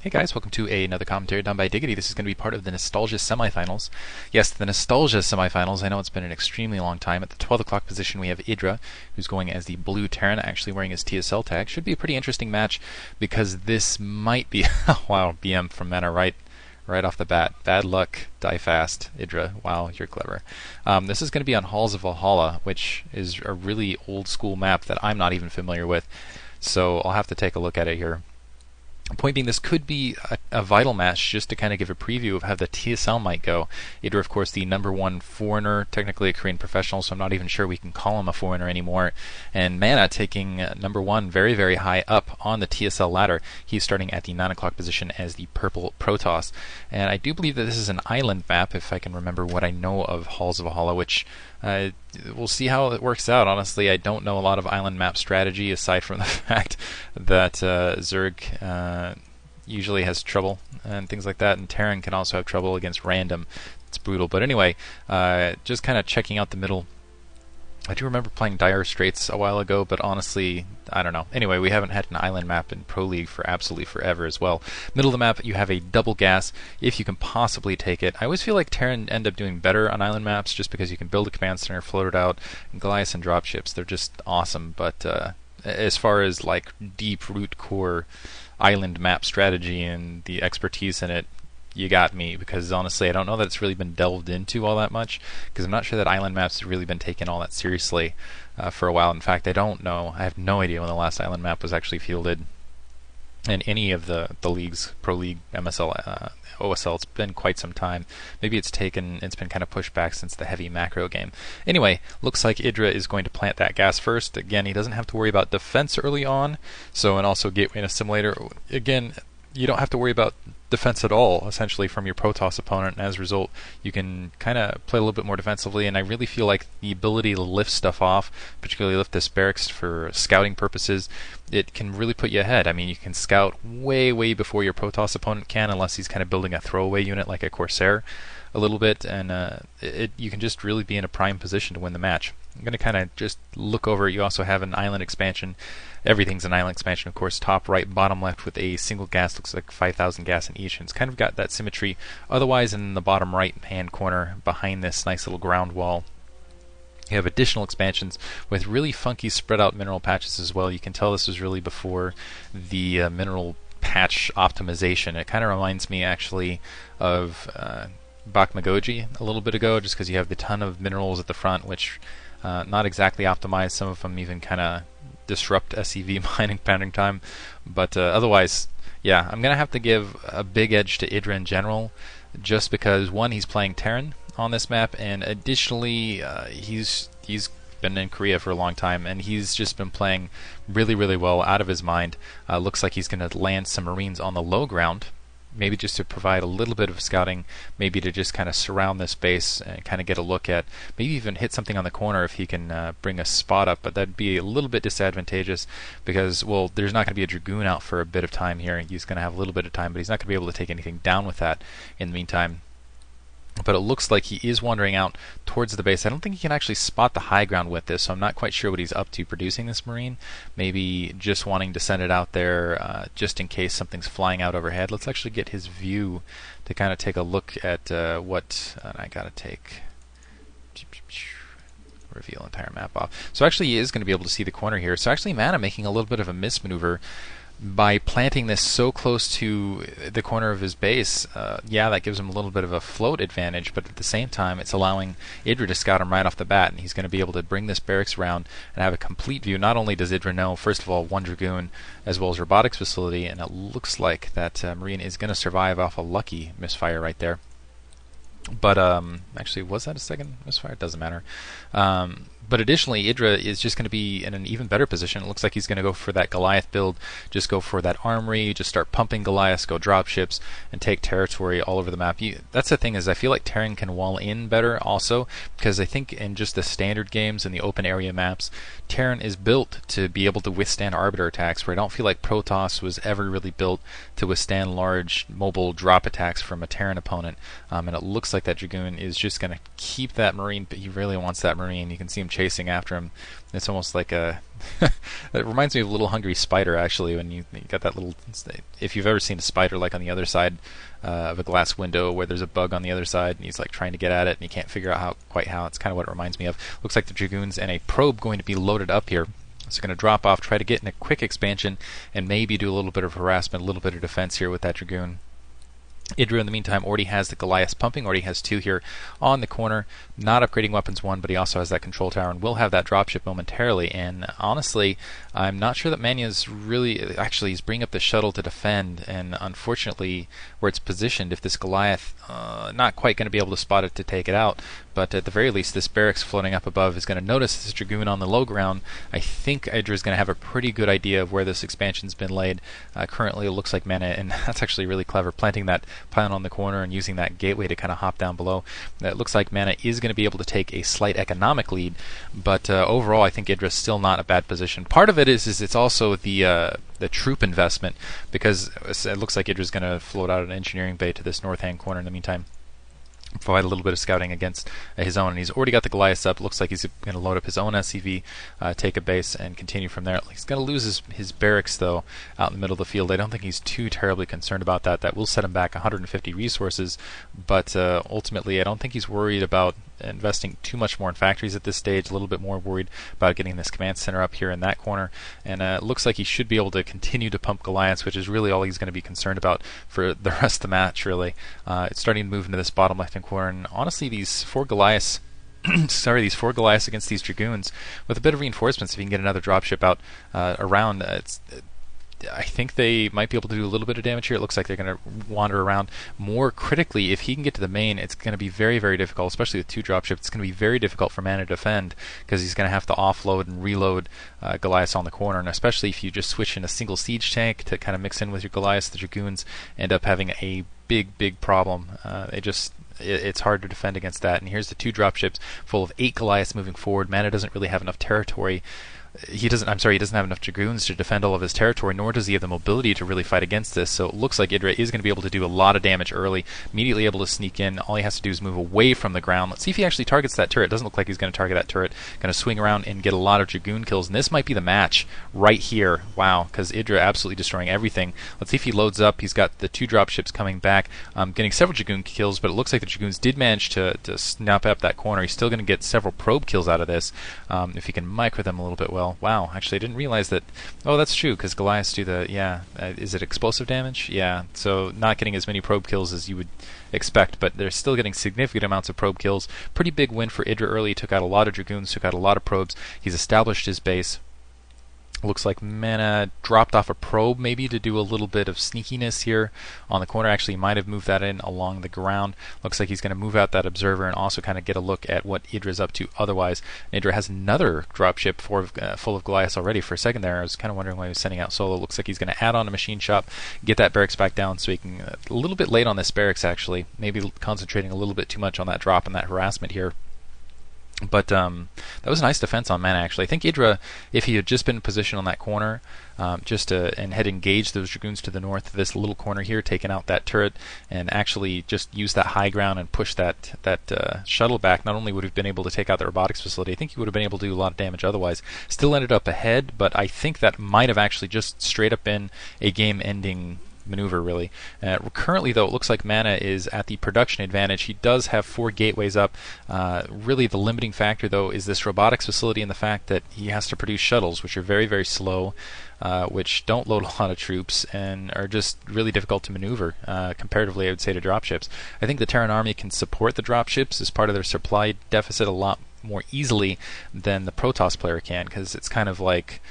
Hey guys, welcome to another commentary done by Diggity. This is going to be part of the Nostalgia semifinals. Yes, the Nostalgia semifinals. I know it's been an extremely long time. At the 12 o'clock position, we have Idra, who's going as the blue Terran, actually wearing his TSL tag. Should be a pretty interesting match because this might be... wow, BM from Mana right off the bat. Bad luck, die fast, Idra. Wow, you're clever. This is going to be on Halls of Valhalla, which is a really old school map that I'm not even familiar with. So I'll have to take a look at it here. Point being, this could be a vital match just to kind of give a preview of how the TSL might go. Idra, of course, the #1 foreigner, technically a Korean professional, so I'm not even sure we can call him a foreigner anymore. And Mana taking #1 very, very high up on the TSL ladder. He's starting at the 9 o'clock position as the purple protoss. And I do believe that this is an island map, if I can remember what I know of Halls of Valhalla, which we'll see how it works out. Honestly, I don't know a lot of island map strategy aside from the fact that Zerg usually has trouble and things like that, and Terran can also have trouble against random. It's brutal. But anyway, just kind of checking out the middle. I do remember playing Dire Straits a while ago, but honestly, I don't know. Anyway, we haven't had an island map in Pro League for absolutely forever as well. Middle of the map, you have a double gas, if you can possibly take it. I always feel like Terran end up doing better on island maps just because you can build a command center, float it out, and Goliaths and dropships. They're just awesome, but as far as like deep root core island map strategy and the expertise in it, you got me, because honestly I don't know that it's really been delved into all that much, because I'm not sure that island maps have really been taken all that seriously for a while. In fact, I don't know. I have no idea when the last island map was actually fielded in any of the leagues, Pro League, MSL, OSL. It's been quite some time. Maybe it's been kind of pushed back since the heavy macro game. Anyway, looks like Idra is going to plant that gas first. Again, he doesn't have to worry about defense early on, and also Gateway and Assimilator. Again, you don't have to worry about defense at all, essentially, from your Protoss opponent, and as a result, you can kind of play a little bit more defensively, and I really feel like the ability to lift stuff off, particularly lift this barracks for scouting purposes, it can really put you ahead. I mean, you can scout way, way before your Protoss opponent can, unless he's kind of building a throwaway unit like a Corsair a little bit, and you can just really be in a prime position to win the match. I'm going to kind of just look over. You also have an island expansion. Everything's an island expansion, of course. Top right, bottom left with a single gas. Looks like 5,000 gas in each. And it's kind of got that symmetry. Otherwise, in the bottom right-hand corner, behind this nice little ground wall, you have additional expansions with really funky spread-out mineral patches as well. You can tell this was really before the mineral patch optimization. It kind of reminds me, actually, of Bakmagoji a little bit ago, just because you have the ton of minerals at the front, which not exactly optimized. Some of them even kind of disrupt SEV mining pattern time. But otherwise, yeah, I'm going to have to give a big edge to Idra in general, just because, one, he's playing Terran on this map, and additionally, he's been in Korea for a long time, and he's just been playing really, really well, out of his mind. Looks like he's going to land some Marines on the low ground, maybe just to provide a little bit of scouting, maybe to just kind of surround this base and kind of get a look at, maybe even hit something on the corner if he can bring a spot up, but that'd be a little bit disadvantageous because, well, there's not going to be a Dragoon out for a bit of time here. He's going to have a little bit of time, but he's not going to be able to take anything down with that in the meantime. But it looks like he is wandering out towards the base. I don't think he can actually spot the high ground with this, so I'm not quite sure what he's up to producing this Marine. Maybe just wanting to send it out there just in case something's flying out overhead. Let's actually get his view to kind of take a look at what I gotta take. Reveal entire map off. So actually he is going to be able to see the corner here. So actually Mana making a little bit of a mismaneuver by planting this so close to the corner of his base. Yeah, that gives him a little bit of a float advantage, but at the same time it's allowing Idra to scout him right off the bat, and he's going to be able to bring this barracks around and have a complete view. Not only does Idra know, first of all, one Dragoon as well as robotics facility, and it looks like that Marine is going to survive off a lucky misfire right there. But actually, was that a second misfire? It doesn't matter. But additionally, Idra is just going to be in an even better position. It looks like he's going to go for that Goliath build, just go for that armory, just start pumping Goliaths, go dropships, and take territory all over the map. That's the thing, is I feel like Terran can wall in better also, because I think in just the standard games and the open area maps, Terran is built to be able to withstand Arbiter attacks, where I don't feel like Protoss was ever really built to withstand large mobile drop attacks from a Terran opponent. And it looks like that Dragoon is just going to keep that Marine, but he really wants that Marine. You can see him chasing after him. It's almost like a it reminds me of a little hungry spider, actually, when you got that little, if you've ever seen a spider like on the other side of a glass window where there's a bug on the other side and he's like trying to get at it and he can't figure out quite how. It's kind of what it reminds me of. Looks like the Dragoons and a probe going to be loaded up here. So going to drop off, try to get in a quick expansion, and maybe do a little bit of harassment, a little bit of defense here with that Dragoon. Idra, in the meantime, already has the Goliath pumping, already has 2 here on the corner, not upgrading weapons 1, but he also has that control tower and will have that dropship momentarily. And honestly, I'm not sure that Manya's really, actually, he's bringing up the shuttle to defend, and unfortunately, where it's positioned, if this Goliath, not quite going to be able to spot it to take it out, but at the very least, this barracks floating up above is going to notice this Dragoon on the low ground. I think Idra is going to have a pretty good idea of where this expansion's been laid. Currently, it looks like Mana, and that's actually really clever, planting that pylon on the corner and using that gateway to kind of hop down below. It looks like Mana is going to be able to take a slight economic lead, but overall, I think Idra's still not a bad position. Part of it is it's also the troop investment, because it looks like Idra's going to float out an engineering bay to this north-hand corner in the meantime, provide a little bit of scouting against his own. And he's already got the Goliaths up. Looks like he's going to load up his own SCV, take a base, and continue from there. He's going to lose his barracks, though, out in the middle of the field. I don't think he's too terribly concerned about that. That will set him back 150 resources, but ultimately I don't think he's worried about investing too much more in factories at this stage. A little bit more worried about getting this command center up here in that corner, and it looks like he should be able to continue to pump Goliaths, which is really all he's going to be concerned about for the rest of the match, really. It's starting to move into this bottom left-hand corner, and honestly, these 4 Goliaths these 4 Goliaths against these Dragoons, with a bit of reinforcements, if you can get another dropship out around, I think they might be able to do a little bit of damage here. It looks like they're going to wander around. More critically, if he can get to the main, it's going to be very, very difficult, especially with 2 dropships. It's going to be very difficult for Mana to defend, because he's going to have to offload and reload Goliaths on the corner, and especially if you just switch in a single siege tank to kind of mix in with your Goliaths, the Dragoons end up having a big, big problem. It's hard to defend against that. And here's the 2 dropships full of 8 Goliaths moving forward. Mana doesn't really have enough territory. He doesn't have enough Dragoons to defend all of his territory, nor does he have the mobility to really fight against this. So it looks like Idra is going to be able to do a lot of damage early, immediately able to sneak in. All he has to do is move away from the ground. Let's see if he actually targets that turret. Doesn't look like he's going to target that turret. Going to swing around and get a lot of Dragoon kills, and this might be the match right here. Wow, because Idra absolutely destroying everything. Let's see if he loads up. He's got the 2 dropships coming back, getting several Dragoon kills, but it looks like the Dragoons did manage to snap up that corner. He's still going to get several probe kills out of this, if he can micro them a little bit well. Wow, actually I didn't realize that. Oh, that's true, because Goliaths do the, is it explosive damage? Yeah, so not getting as many probe kills as you would expect, but they're still getting significant amounts of probe kills. Pretty big win for Idra early. He took out a lot of Dragoons, took out a lot of probes. He's established his base. Looks like Mana dropped off a probe maybe to do a little bit of sneakiness here on the corner. Actually, he might have moved that in along the ground. Looks like he's going to move out that observer and also kind of get a look at what Idra's up to otherwise. Idra has another dropship full of Goliaths already. For a second there, I was kind of wondering why he was sending out solo. Looks like he's going to add on a machine shop, get that barracks back down so he can... a little bit late on this barracks, actually. Maybe concentrating a little bit too much on that drop and that harassment here. But that was a nice defense on Mana, actually. I think Idra, if he had just been in position on that corner, and had engaged those Dragoons to the north, this little corner here, taken out that turret, and actually just used that high ground and pushed that shuttle back, not only would he have been able to take out the robotics facility, I think he would have been able to do a lot of damage otherwise. Still ended up ahead, but I think that might have actually just straight up been a game-ending maneuver, really. Currently, though, it looks like Mana is at the production advantage. He does have 4 gateways up. Really, the limiting factor, though, is this robotics facility and the fact that he has to produce shuttles, which are very, very slow, which don't load a lot of troops and are just really difficult to maneuver, comparatively, I would say, to dropships. I think the Terran army can support the dropships as part of their supply deficit a lot more easily than the Protoss player can, because it's kind of like...